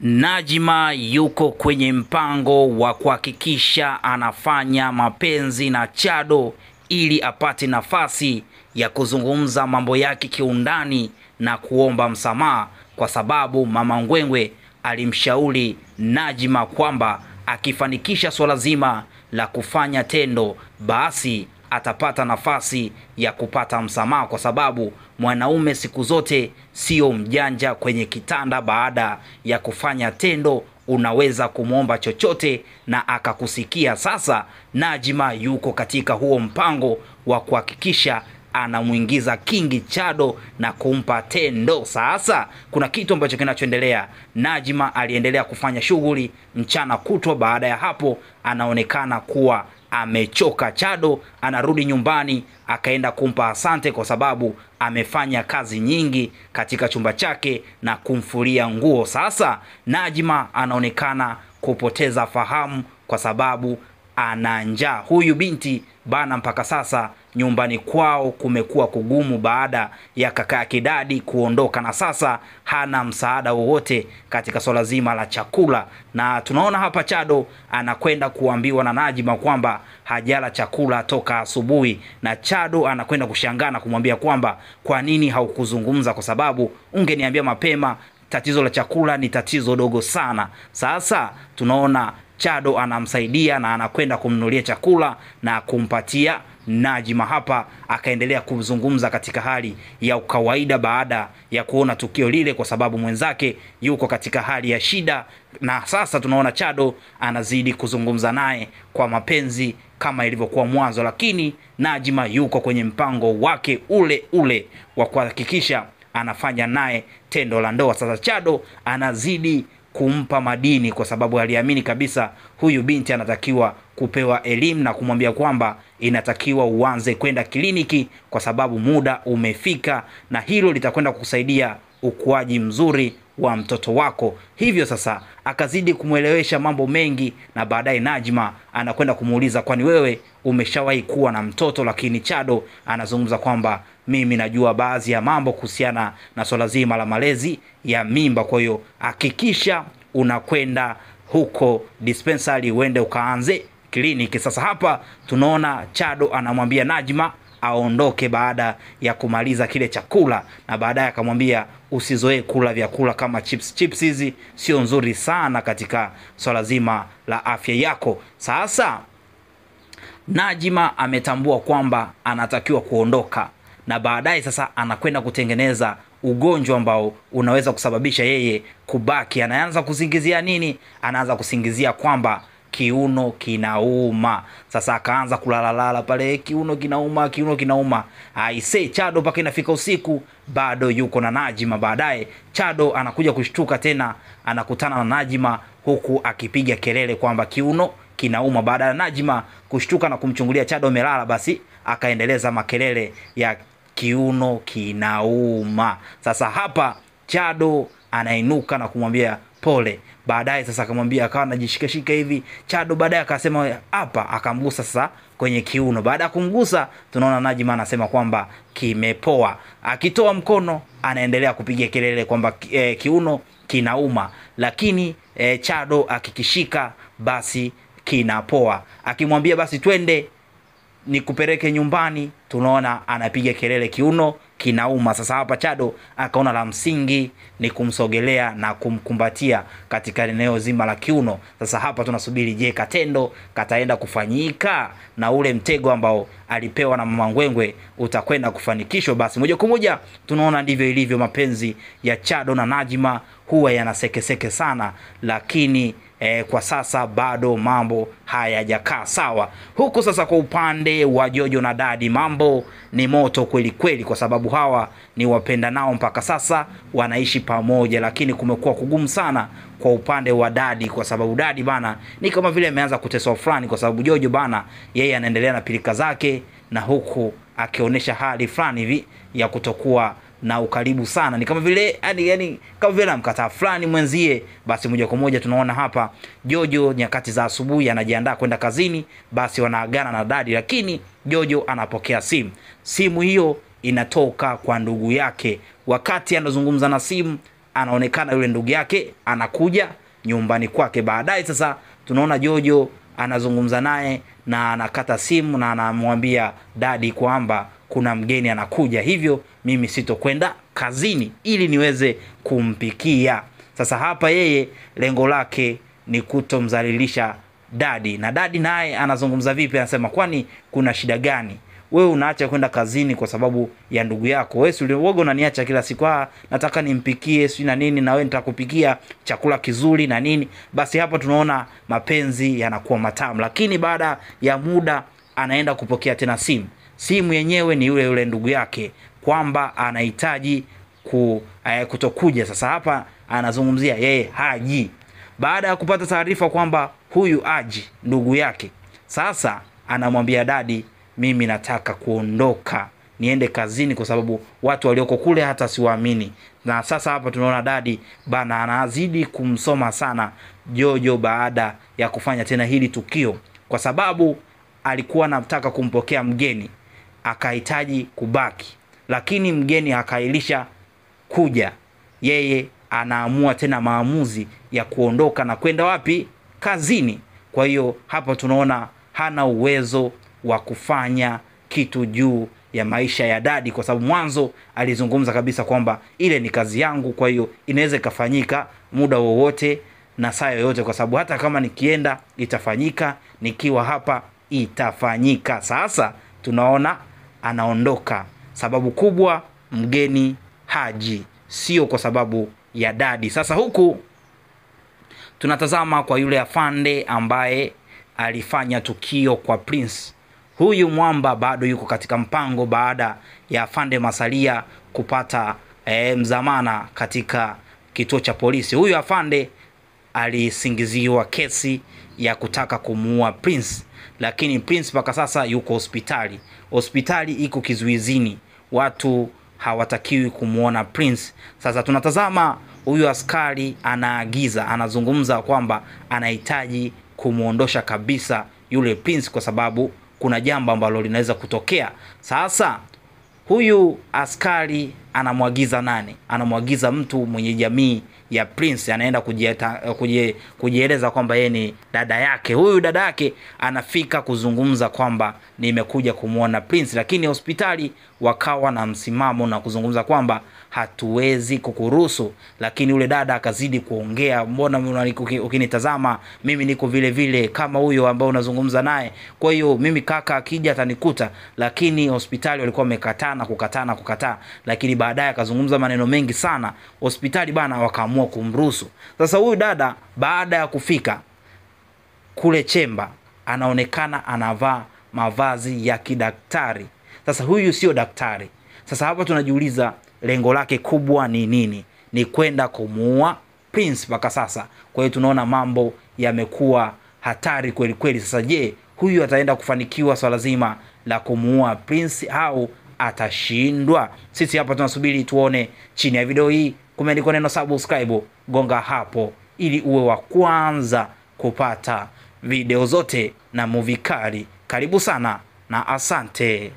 Najma yuko kwenye mpango wa kuhakikisha anafanya mapenzi na Chado ili apate nafasi ya kuzungumza mambo yake kiundani na kuomba msamaha, kwa sababu Mama Ngwengwe alimshauri Najma kwamba akifanikisha swala zima la kufanya tendo basi atapata nafasi ya kupata msamaha, kwa sababu mwanaume siku zote sio mjanja kwenye kitanda. Baada ya kufanya tendo unaweza kumwomba chochote na akakusikia. Sasa Najma yuko katika huo mpango wa kuhakikisha anamuingiza Kingi Chado na kumpa tendo. Sasa kuna kitu ambacho kinachoendelea. Najma aliendelea kufanya shughuli mchana kutwa. Baada ya hapo anaonekana kuwa amechoka. Chado anarudi nyumbani, akaenda kumpa asante kwa sababu amefanya kazi nyingi katika chumba chake na kumfulia nguo. Sasa Najma anaonekana kupoteza fahamu kwa sababu ana njaa. Huyu binti bana, mpaka sasa nyumbani kwao kumekuwa kugumu baada ya kaka yake Dadi kuondoka, na sasa hana msaada wowote katika swala zima la chakula. Na tunaona hapa Chado anakwenda kuambiwa na Najma kwamba hajala chakula toka asubuhi, na Chado anakwenda kushangaa na kumwambia kwamba kwa nini haukuzungumza, kwa sababu ungeniambia mapema, tatizo la chakula ni tatizo dogo sana. Sasa tunaona Chado anamsaidia na anakwenda kumnunulia chakula na kumpatia Najma. Hapa akaendelea kuzungumza katika hali ya ukawaida baada ya kuona tukio lile, kwa sababu mwenzake yuko katika hali ya shida. Na sasa tunaona Chado anazidi kuzungumza naye kwa mapenzi kama ilivyokuwa mwanzo, lakini Najma yuko kwenye mpango wake ule ule wa kuhakikisha anafanya naye tendo la ndoa. Sasa Chado anazidi kumpa madini kwa sababu aliamini kabisa huyu binti anatakiwa kupewa elimu na kumwambia kwamba inatakiwa uanze kwenda kliniki kwa sababu muda umefika, na hilo litakwenda kukusaidia ukuaji mzuri wa mtoto wako. Hivyo sasa akazidi kumwelewesha mambo mengi, na baadaye Najma anakwenda kumuuliza, kwani wewe umeshawahi kuwa na mtoto? Lakini Chado anazungumza kwamba mimi najua baadhi ya mambo kuhusiana na swala zima la malezi ya mimba, kwa hiyo hakikisha unakwenda huko dispensary uende ukaanze kliniki. Sasa hapa tunaona Chado anamwambia Najma aondoke baada ya kumaliza kile chakula, na baadaye akamwambia usizoee kula vyakula kama chips hizi sio nzuri sana katika swala zima la afya yako. Sasa Najma ametambua kwamba anatakiwa kuondoka, na baadaye sasa anakwenda kutengeneza ugonjwa ambao unaweza kusababisha yeye kubaki. Anaanza kusingizia nini? Anaanza kusingizia kwamba kiuno kinauma. Sasa akaanza kulalalala pale, kiuno kinauma. Aisee, Chado paka inafika usiku bado yuko na Najma. Baadaye Chado anakuja kushtuka tena, anakutana na Najma huku akipiga kelele kwamba kiuno kinauma. Baada ya Najma kushtuka na kumchungulia Chado amelala, basi akaendeleza makelele ya kiuno kinauma. Sasa hapa Chado anainuka na kumwambia pole. Baadaye sasa akamwambia, akawa anajishikashika hivi Chado, baadaye akasema hapa, akamgusa sasa kwenye kiuno. Baada ya kumgusa tunaona Najma anasema kwamba kimepoa. Akitoa mkono anaendelea kupiga kelele kwamba kiuno kinauma, lakini Chado akikishika basi kinapoa. Akimwambia basi twende nikupeleke nyumbani, tunaona anapiga kelele kiuno kinauma. Sasa hapa Chado akaona la msingi ni kumsogelea na kumkumbatia katika eneo zima la kiuno. Sasa hapa tunasubiri, je, katendo kataenda kufanyika na ule mtego ambao alipewa na Mama Ngwengwe utakwenda kufanikishwa? Basi moja kwa moja tunaona ndivyo ilivyo. Mapenzi ya Chado na Najma huwa yanasekeseke sana, lakini kwa sasa bado mambo hayajakaa sawa. Huko sasa kwa upande wa Jojo na Dadi mambo ni moto kweli kweli, kwa sababu hawa ni wapenda nao mpaka sasa wanaishi pamoja, lakini kumekuwa kugumu sana kwa upande wa Dadi, kwa sababu Dadi bana ni kama vile ameanza kuteswa fulani, kwa sababu Jojo bana yeye anaendelea na pilika zake, na huku akionyesha hali fulani hivi ya kutokuwa na ukaribu sana, ni kama vile yani kama vile mkataa fulani mwenzie. Basi moja kwa moja tunaona hapa Jojo nyakati za asubuhi anajiandaa kwenda kazini, basi wanaagana na Dadi, lakini Jojo anapokea simu hiyo inatoka kwa ndugu yake. Wakati anazungumza na simu, anaonekana yule ndugu yake anakuja nyumbani kwake. Baadaye sasa tunaona Jojo anazungumza naye na anakata simu na anamwambia dadi kwamba kuna mgeni anakuja, hivyo mimi sitokwenda kazini ili niweze kumpikia. Sasa hapa yeye lengo lake ni kutomdhalilisha dadi, na dadi naye anazungumza vipi? Anasema kwani kuna shida gani? Wewe unaacha kwenda kazini kwa sababu ya ndugu yako? Wewe si uoga unaniacha kila siku, nataka nimpikie si na nini, na wewe nitakupikia chakula kizuri na nini. Basi hapa tunaona mapenzi yanakuwa matamu, lakini baada ya muda anaenda kupokea tena simu yenyewe ni yule ndugu yake kwamba anahitaji kutokuja. Sasa hapa anazungumzia yeye haji. Baada ya kupata taarifa kwamba huyu aji ndugu yake, sasa anamwambia dadi, mimi nataka kuondoka niende kazini kwa sababu watu walioko kule hata siwaamini. Na sasa hapa tunaona dadi bana anazidi kumsoma sana Jojo baada ya kufanya tena hili tukio, kwa sababu alikuwa anataka kumpokea mgeni akahitaji kubaki, lakini mgeni akailisha kuja. Yeye anaamua tena maamuzi ya kuondoka na kwenda wapi? Kazini. Kwa hiyo hapa tunaona hana uwezo wa kufanya kitu juu ya maisha ya dadi, kwa sababu mwanzo alizungumza kabisa kwamba ile ni kazi yangu, kwa hiyo inaweza ikafanyika muda wowote na saa yoyote, kwa sababu hata kama nikienda itafanyika, nikiwa hapa itafanyika. Sasa tunaona anaondoka, sababu kubwa mgeni haji, sio kwa sababu ya dadi. Sasa huku tunatazama kwa yule afande ambaye alifanya tukio kwa Prince. Huyu mwamba bado yuko katika mpango baada ya afande Masalia kupata mzamana katika kituo cha polisi. Huyu afande alisingiziwa kesi ya kutaka kumuua Prince, lakini Prince mpaka sasa yuko hospitali. Hospitali iko kizuizini, watu hawatakiwi kumuona Prince. Sasa tunatazama huyu askari anaagiza, anazungumza kwamba anahitaji kumuondosha kabisa yule Prince kwa sababu kuna jambo ambalo linaweza kutokea. Sasa huyu askari anamwagiza nani? Anamwagiza mtu mwenye jamii ya Prince, anaenda kujieleza kwamba yeye ni dada yake. Huyu dada yake anafika kuzungumza kwamba nimekuja kumuona Prince, lakini hospitali wakawa na msimamo na kuzungumza kwamba hatuwezi kukuruhusu. Lakini yule dada akazidi kuongea, mbona ukinitazama mimi niko vile vile kama huyo ambao unazungumza naye, kwa hiyo mimi kaka akija atanikuta. Lakini hospitali walikuwa kukataa, lakini baadaye akazungumza maneno mengi sana, hospitali bana wakaamua kumruhusu. Sasa huyu dada baada ya kufika kule chemba anaonekana anavaa mavazi ya kidaktari. Sasa huyu sio daktari. Sasa hapa tunajiuliza lengo lake kubwa ni nini? Ni kwenda kumuua Prince mpaka sasa. Kwa hiyo tunaona mambo yamekuwa hatari kweli kweli. Sasa je, huyu ataenda kufanikiwa swala zima la kumuua Prince au atashindwa? Sisi hapa tunasubiri tuone. Chini ya video hii kumeandikwa neno subscribe, gonga hapo ili uwe wa kwanza kupata video zote na movie kali. Karibu sana na asante.